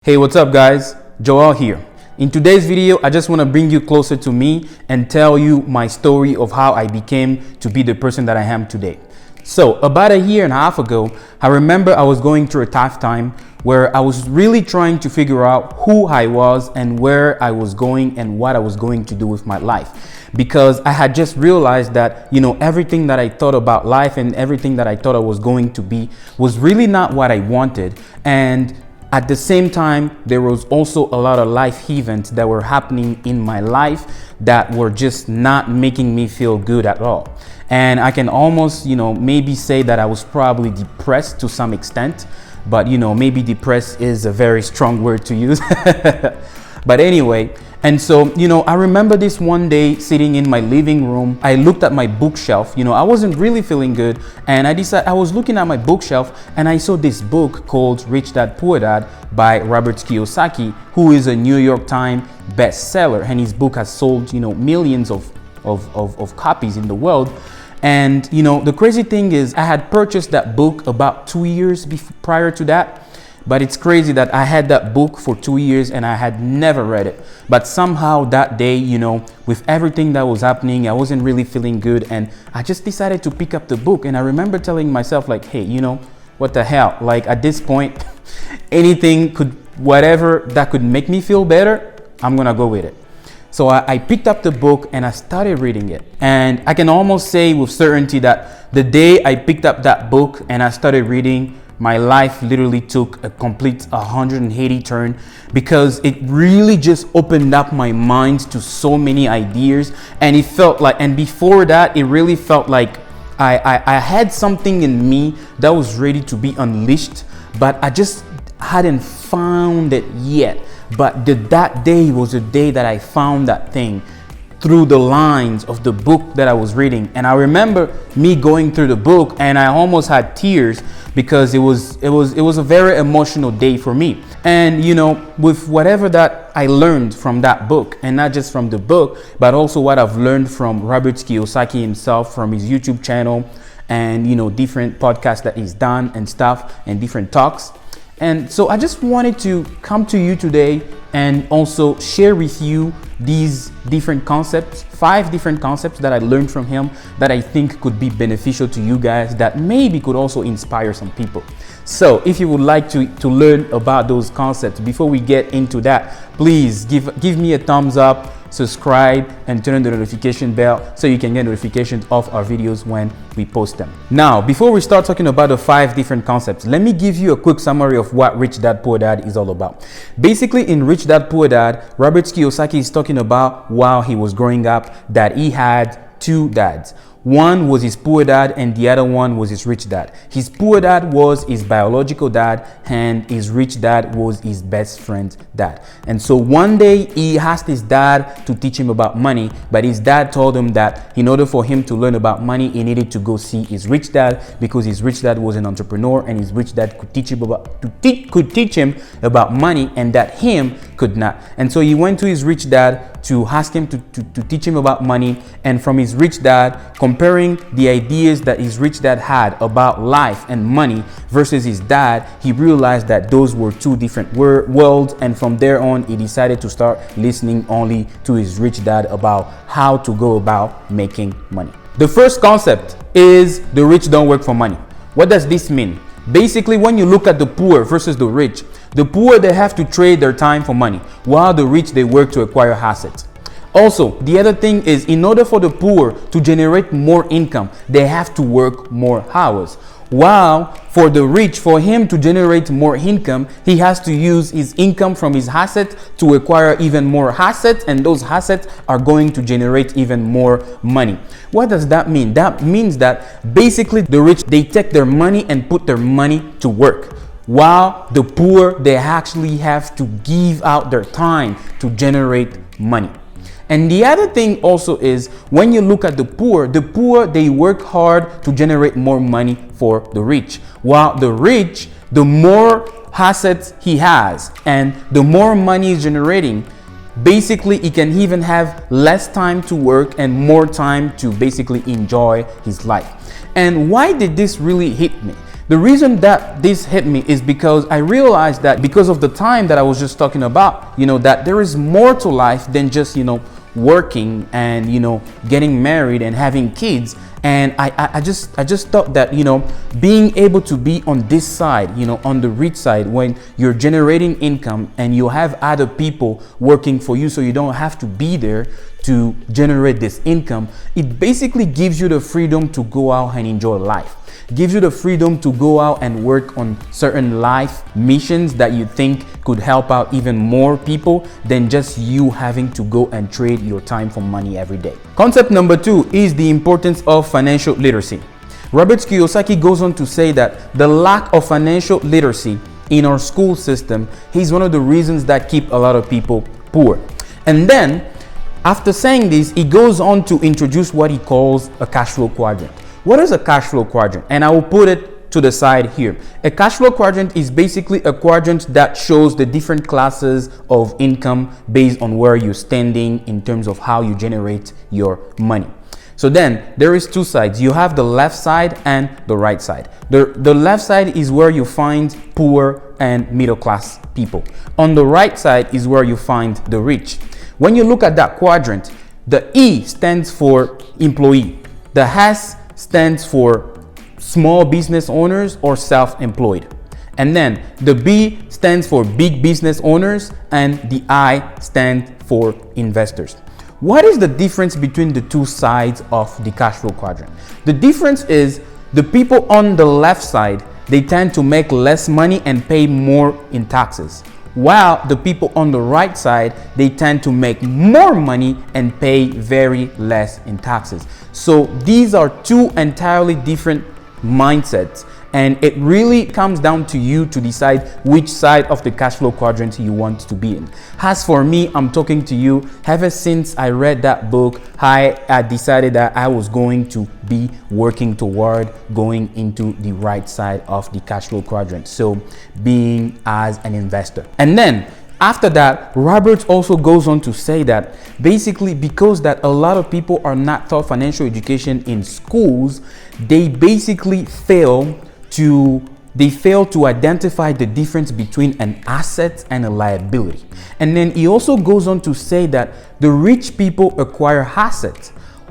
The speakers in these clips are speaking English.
Hey, what's up guys? Joel here. In today's video, I just want to bring you closer to me and tell you my story of how I became to be the person that I am today. So about a year and a half ago, I remember I was going through a tough time where I was really trying to figure out who I was and where I was going and what I was going to do with my life. Because I had just realized that, everything that I thought about life and everything that I thought I was going to be was really not what I wanted. And at the same time, there was also a lot of life events that were happening in my life that were just not making me feel good at all. And I can almost, maybe say that I was probably depressed to some extent, but maybe depressed is a very strong word to use. But anyway, and so, I remember this one day sitting in my living room. I looked at my bookshelf. I wasn't really feeling good. And I was looking at my bookshelf and I saw this book called Rich Dad Poor Dad by Robert Kiyosaki, who is a New York Times bestseller. And his book has sold, millions of copies in the world. And, the crazy thing is I had purchased that book about 2 years prior to that. But it's crazy that I had that book for 2 years and I had never read it. But somehow that day, with everything that was happening, I wasn't really feeling good. And I just decided to pick up the book. And I remember telling myself like, hey, what the hell? Like at this point, whatever that could make me feel better, I'm going to go with it. So I picked up the book and I started reading it. And I can almost say with certainty that the day I picked up that book and I started reading, my life literally took a complete 180 turn, because it really just opened up my mind to so many ideas. And it felt like, and before that, it really felt like I had something in me that was ready to be unleashed, but I just hadn't found it yet. But that day was the day that I found that thing through the lines of the book that I was reading. And I remember me going through the book and I almost had tears, because it was a very emotional day for me. And with whatever that I learned from that book, and not just from the book, but also what I've learned from Robert Kiyosaki himself, from his YouTube channel, and different podcasts that he's done and stuff, and different talks. And so I just wanted to come to you today and also share with you these different concepts, 5 different concepts that I learned from him that I think could be beneficial to you guys, that maybe could also inspire some people. So if you would like to learn about those concepts, before we get into that, please give me a thumbs up, subscribe, and turn on the notification bell so you can get notifications of our videos when we post them. Now, before we start talking about the 5 different concepts, let me give you a quick summary of what Rich Dad Poor Dad is all about. Basically, in Rich Dad Poor Dad, Robert Kiyosaki is talking about while he was growing up that he had 2 dads. One was his poor dad and the other one was his rich dad. His poor dad was his biological dad and his rich dad was his best friend's dad. And so one day he asked his dad to teach him about money, but his dad told him that in order for him to learn about money, he needed to go see his rich dad, because his rich dad was an entrepreneur and his rich dad could teach him about money, and that him could not. And so he went to his rich dad to ask him to teach him about money. And from his rich dad, comparing the ideas that his rich dad had about life and money versus his dad, he realized that those were 2 different worlds. And from there on, he decided to start listening only to his rich dad about how to go about making money. The first concept is the rich don't work for money. What does this mean? Basically, when you look at the poor versus the rich, the poor, they have to trade their time for money, while the rich, they work to acquire assets. Also, the other thing is, in order for the poor to generate more income, they have to work more hours. While for the rich, for him to generate more income, he has to use his income from his assets to acquire even more assets, and those assets are going to generate even more money. What does that mean? That means that basically the rich, they take their money and put their money to work, while the poor, they actually have to give out their time to generate money. And the other thing also is, when you look at the poor, they work hard to generate more money for the rich. While the rich, the more assets he has and the more money he's generating, basically he can even have less time to work and more time to basically enjoy his life. And why did this really hit me? The reason that this hit me is because I realized that because of the time that I was just talking about, that there is more to life than just, working and, getting married and having kids. And I just thought that, being able to be on this side, on the rich side, when you're generating income and you have other people working for you, so you don't have to be there to generate this income, it basically gives you the freedom to go out and enjoy life. Gives you the freedom to go out and work on certain life missions that you think could help out even more people than just you having to go and trade your time for money every day. Concept number 2 is the importance of financial literacy. Robert Kiyosaki goes on to say that the lack of financial literacy in our school system is one of the reasons that keep a lot of people poor. And then after saying this, he goes on to introduce what he calls a cash flow quadrant. What is a cash flow quadrant? And I will put it to the side here. A cash flow quadrant is basically a quadrant that shows the different classes of income based on where you're standing in terms of how you generate your money. So then there is 2 sides. You have the left side and the right side. The left side is where you find poor and middle class people. On the right side is where you find the rich. When you look at that quadrant, the E stands for employee. The S stands for small business owners or self-employed. And then the B stands for big business owners and the I stand for investors. What is the difference between the 2 sides of the cash flow quadrant? The difference is the people on the left side, they tend to make less money and pay more in taxes, while the people on the right side, they tend to make more money and pay very less in taxes. So these are 2 entirely different mindsets, and it really comes down to you to decide which side of the cash flow quadrant you want to be in. As for me, I'm talking to you, ever since I read that book, I decided that I was going to be working toward going into the right side of the cash flow quadrant, so being as an investor. And then after that, Robert also goes on to say that basically because that a lot of people are not taught financial education in schools, they basically fail to identify the difference between an asset and a liability. And then he also goes on to say that the rich people acquire assets,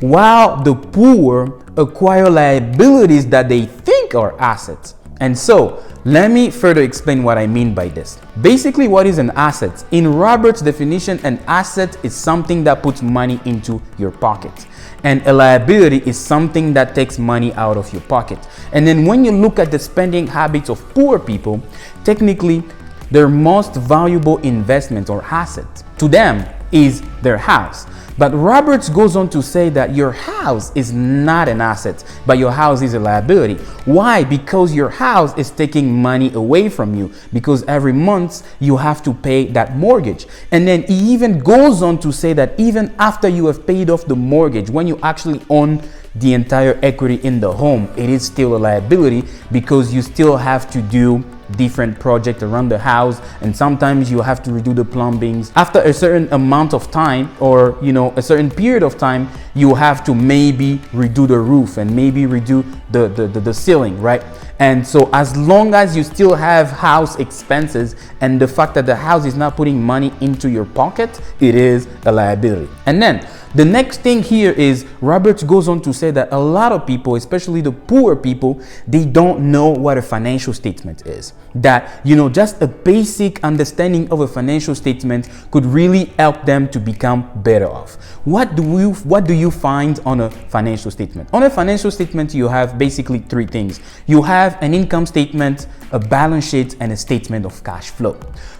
while the poor acquire liabilities that they think are assets. And so let me further explain what I mean by this. Basically, what is an asset? In Robert's definition, an asset is something that puts money into your pocket. And a liability is something that takes money out of your pocket. And then when you look at the spending habits of poor people, technically their most valuable investment or asset to them is their house. But Roberts goes on to say that your house is not an asset, but your house is a liability. Why? Because your house is taking money away from you, because every month you have to pay that mortgage. And then he even goes on to say that even after you have paid off the mortgage, when you actually own the entire equity in the home, it is still a liability because you still have to do different projects around the house, and sometimes you have to redo the plumbings. After a certain amount of time, or a certain period of time, you have to maybe redo the roof and maybe redo the ceiling, right? And so as long as you still have house expenses and the fact that the house is not putting money into your pocket, it is a liability. And then the next thing here is Roberts goes on to say that a lot of people, especially the poor people, they don't know what a financial statement is. That, just a basic understanding of a financial statement could really help them to become better off. What do you find on a financial statement? On a financial statement, you have basically 3 things. You have an income statement, a balance sheet, and a statement of cash flow.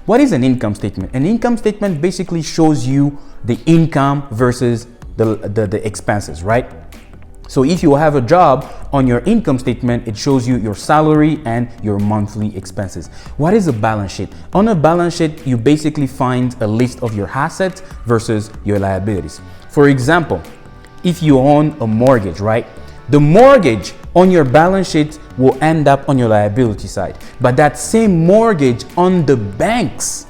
What is an income statement? An income statement basically shows you the income versus the expenses, right? So if you have a job, on your income statement, it shows you your salary and your monthly expenses. What is a balance sheet? On a balance sheet, you basically find a list of your assets versus your liabilities. For example, if you own a mortgage, right? The mortgage on your balance sheet will end up on your liability side, but that same mortgage on the bank's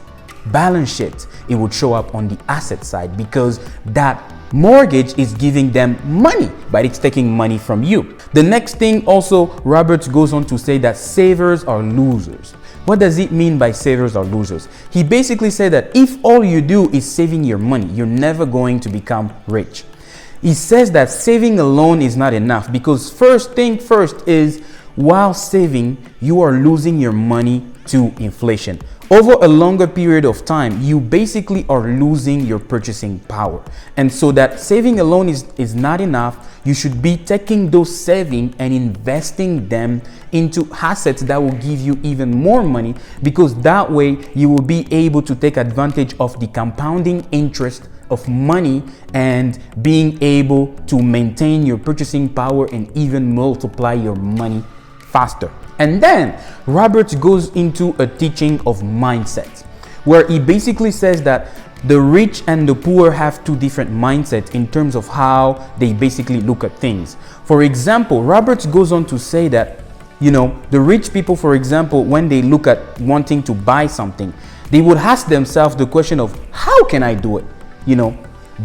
balance sheet, it would show up on the asset side, because that mortgage is giving them money, but it's taking money from you. The next thing also, Roberts goes on to say that savers are losers. What does it mean by savers are losers? He basically said that if all you do is saving your money, you're never going to become rich. He says that saving alone is not enough, because first thing first is, while saving, you are losing your money to inflation. Over a longer period of time, you basically are losing your purchasing power. And so that saving alone is not enough. You should be taking those savings and investing them into assets that will give you even more money, because that way you will be able to take advantage of the compounding interest of money and being able to maintain your purchasing power and even multiply your money faster. And then Roberts goes into a teaching of mindset, where he basically says that the rich and the poor have two different mindsets in terms of how they basically look at things. For example, Roberts goes on to say that, the rich people, for example, when they look at wanting to buy something, they would ask themselves the question of, how can I do it?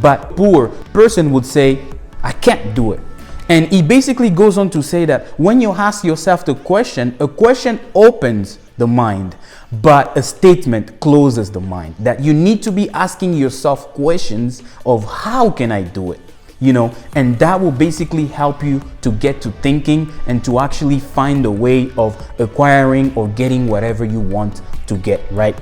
But poor person would say, I can't do it. And he basically goes on to say that when you ask yourself the question, a question opens the mind, but a statement closes the mind. That you need to be asking yourself questions of, how can I do it? And that will basically help you to get to thinking and to actually find a way of acquiring or getting whatever you want to get, right?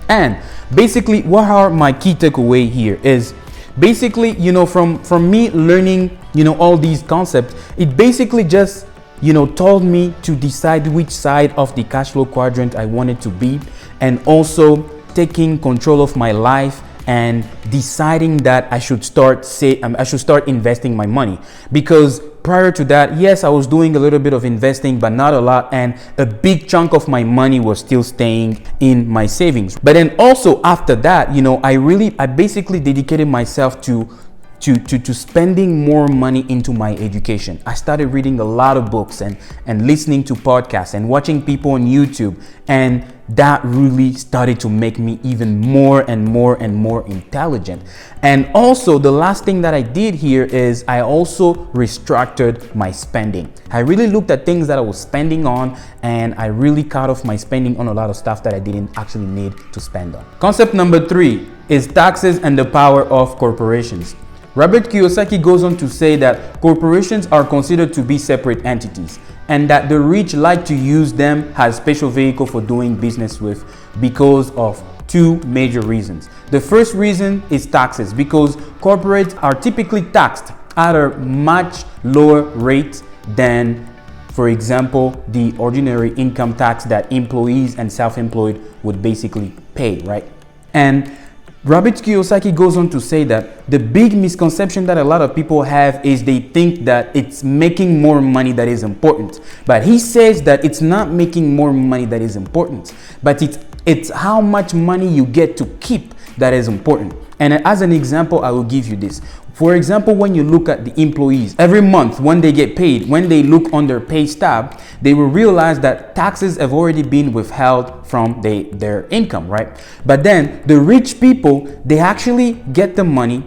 And basically, what are my key takeaway here is, basically, from me learning, all these concepts, it basically just, told me to decide which side of the cash flow quadrant I wanted to be, and also taking control of my life and deciding that I should start investing my money. Because prior to that, yes, I was doing a little bit of investing, but not a lot, and a big chunk of my money was still staying in my savings. But then also after that, I basically dedicated myself to spending more money into my education. I started reading a lot of books and listening to podcasts and watching people on YouTube, and that really started to make me even more and more and more intelligent. And also, the last thing that I did here is I also restructured my spending. I really looked at things that I was spending on, and I really cut off my spending on a lot of stuff that I didn't actually need to spend on. Concept number 3 is taxes and the power of corporations. Robert Kiyosaki goes on to say that corporations are considered to be separate entities, and that the rich like to use them as special vehicle for doing business with, because of two major reasons. The first reason is taxes, because corporates are typically taxed at a much lower rate than, for example, the ordinary income tax that employees and self-employed would basically pay, right? And Robert Kiyosaki goes on to say that the big misconception that a lot of people have is they think that it's making more money that is important. But he says that it's not making more money that is important, but it's how much money you get to keep that is important. And as an example, I will give you this. For example, when you look at the employees, every month when they get paid, when they look on their pay stub, they will realize that taxes have already been withheld from their income, right? But then the rich people, they actually get the money,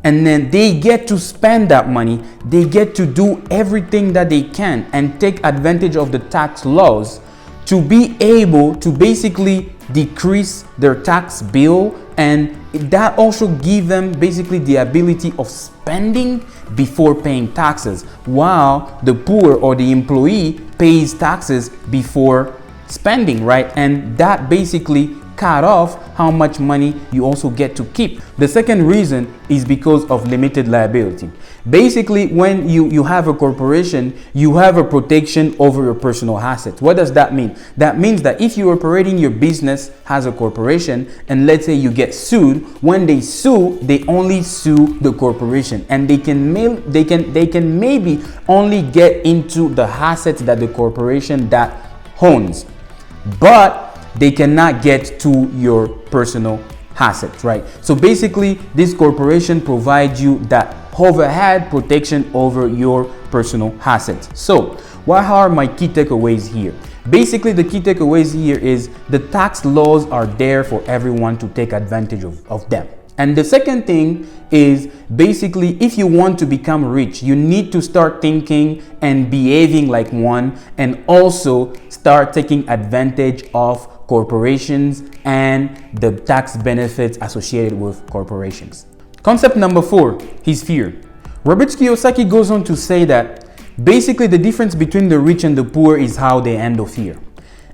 and then they get to spend that money. They get to do everything that they can and take advantage of the tax laws to be able to basically decrease their tax bill, and that also give them basically the ability of spending before paying taxes, while the poor or the employee pays taxes before spending, right? And that basically cut off how much money you also get to keep. The second reason is because of limited liability. Basically, when you have a corporation, you have a protection over your personal assets. What does that mean? That means that if you're operating your business as a corporation, and let's say you get sued, when they sue, they only sue the corporation, and they can maybe only get into the assets that the corporation that owns, but they cannot get to your personal assets, right? So basically, this corporation provides you that overhead protection over your personal assets. So what are my key takeaways here? Basically, the key takeaways here is the tax laws are there for everyone to take advantage of them. And the second thing is basically, if you want to become rich, you need to start thinking and behaving like one, and also start taking advantage of corporations and the tax benefits associated with corporations. Concept number 4 is fear. Robert Kiyosaki goes on to say that basically the difference between the rich and the poor is how they handle fear.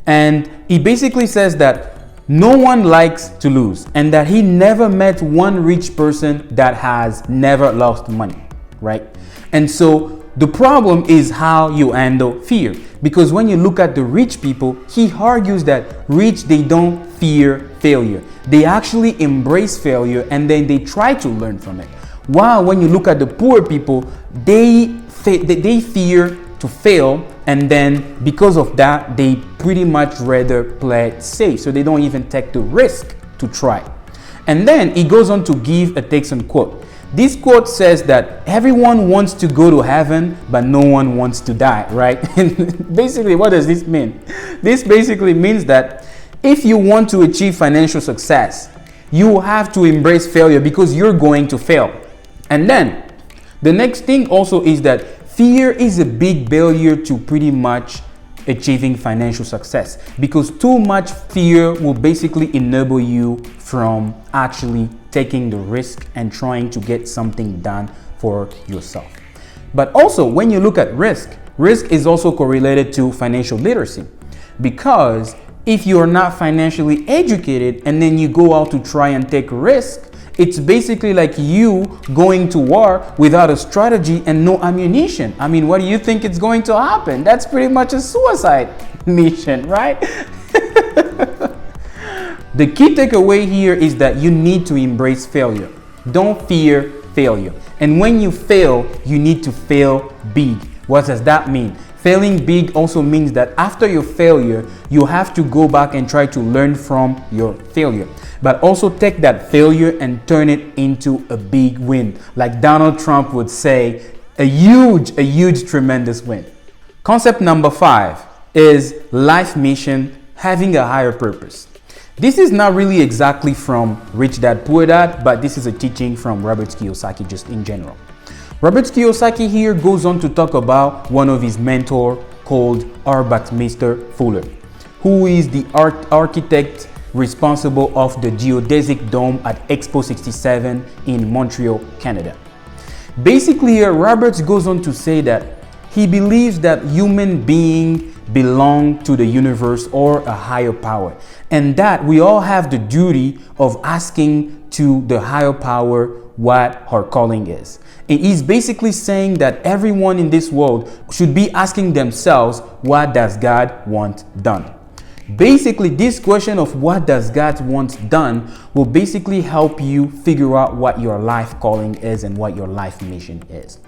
And he basically says that no one likes to lose, and that he never met one rich person that has never lost money, right? And so the problem is how you handle fear. Because when you look at the rich people, he argues that rich, they don't fear failure. They actually embrace failure and then they try to learn from it. While when you look at the poor people, they fear to fail, and then because of that, they pretty much rather play it safe. So they don't even take the risk to try. And then he goes on to give a Texan quote. This quote says that everyone wants to go to heaven, but no one wants to die, right? And basically, what does this mean? This basically means that if you want to achieve financial success, you have to embrace failure because you're going to fail. And then the next thing also is that fear is a big barrier to pretty much achieving financial success, because too much fear will basically enable you from actually taking the risk and trying to get something done for yourself. But also, when you look at risk is also correlated to financial literacy, because if you're not financially educated and then you go out to try and take risk, it's basically like you going to war without a strategy and no ammunition. I mean, what do you think is going to happen? That's pretty much a suicide mission, right? The key takeaway here is that you need to embrace failure. Don't fear failure. And when you fail, you need to fail big. What does that mean? Failing big also means that after your failure, you have to go back and try to learn from your failure. But also take that failure and turn it into a big win. Like Donald Trump would say, a huge, tremendous win. Concept number 5 is life mission, having a higher purpose. This is not really exactly from Rich Dad Poor Dad, but this is a teaching from Robert Kiyosaki just in general. Robert Kiyosaki here goes on to talk about one of his mentors called Mr. Fuller, who is the architect responsible of the geodesic dome at Expo 67 in Montreal, Canada. Basically here, Robert goes on to say that he believes that human beings belong to the universe or a higher power, and that we all have the duty of asking to the higher power what our calling is. And he's basically saying that everyone in this world should be asking themselves, what does God want done? Basically, this question of what does God want done will basically help you figure out what your life calling is and what your life mission is.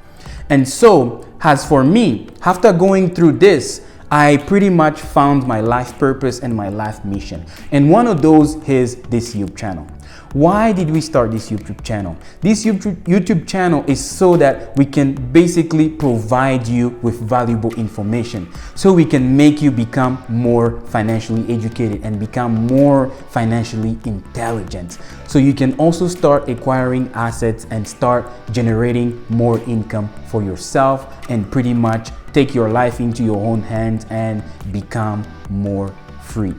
And so, as for me, after going through this, I pretty much found my life purpose and my life mission. And one of those is this YouTube channel. Why did we start this YouTube channel? This YouTube channel is so that we can basically provide you with valuable information, so we can make you become more financially educated and become more financially intelligent, so you can also start acquiring assets and start generating more income for yourself and pretty much take your life into your own hands and become more free.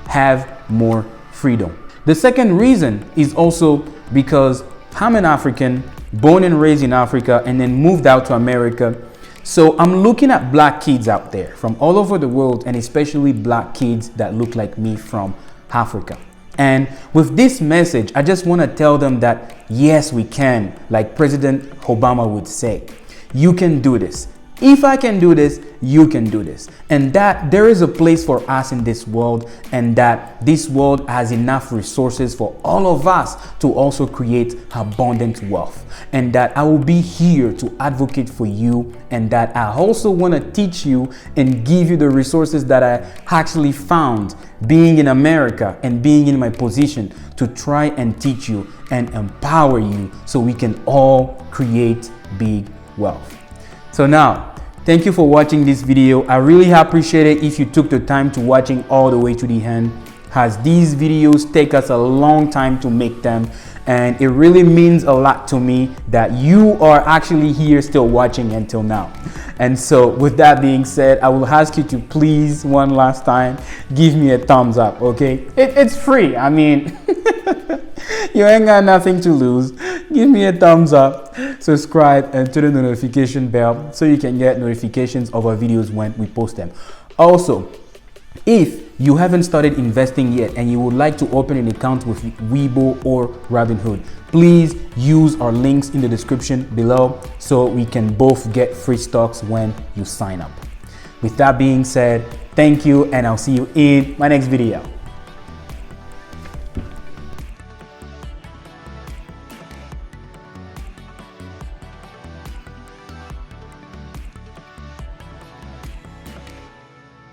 Have more freedom. The second reason is also because I'm an African, born and raised in Africa, and then moved out to America. So I'm looking at black kids out there from all over the world, and especially black kids that look like me from Africa. And with this message, I just want to tell them that yes, we can, like President Obama would say. You can do this. If I can do this, you can do this. And that there is a place for us in this world, and that this world has enough resources for all of us to also create abundant wealth. And that I will be here to advocate for you, and that I also want to teach you and give you the resources that I actually found being in America and being in my position to try and teach you and empower you so we can all create big wealth. So now, thank you for watching this video. I really appreciate it if you took the time to watching all the way to the end. as these videos take us a long time to make them, and it really means a lot to me that you are actually here still watching until now. And so with that being said, I will ask you to please, one last time, give me a thumbs up, okay? It's free. I mean, you ain't got nothing to lose. Give me a thumbs up, subscribe, and turn on the notification bell so you can get notifications of our videos when we post them. Also, if you haven't started investing yet and you would like to open an account with Weibo or Robinhood, please use our links in the description below so we can both get free stocks when you sign up. With that being said, thank you, and I'll see you in my next video.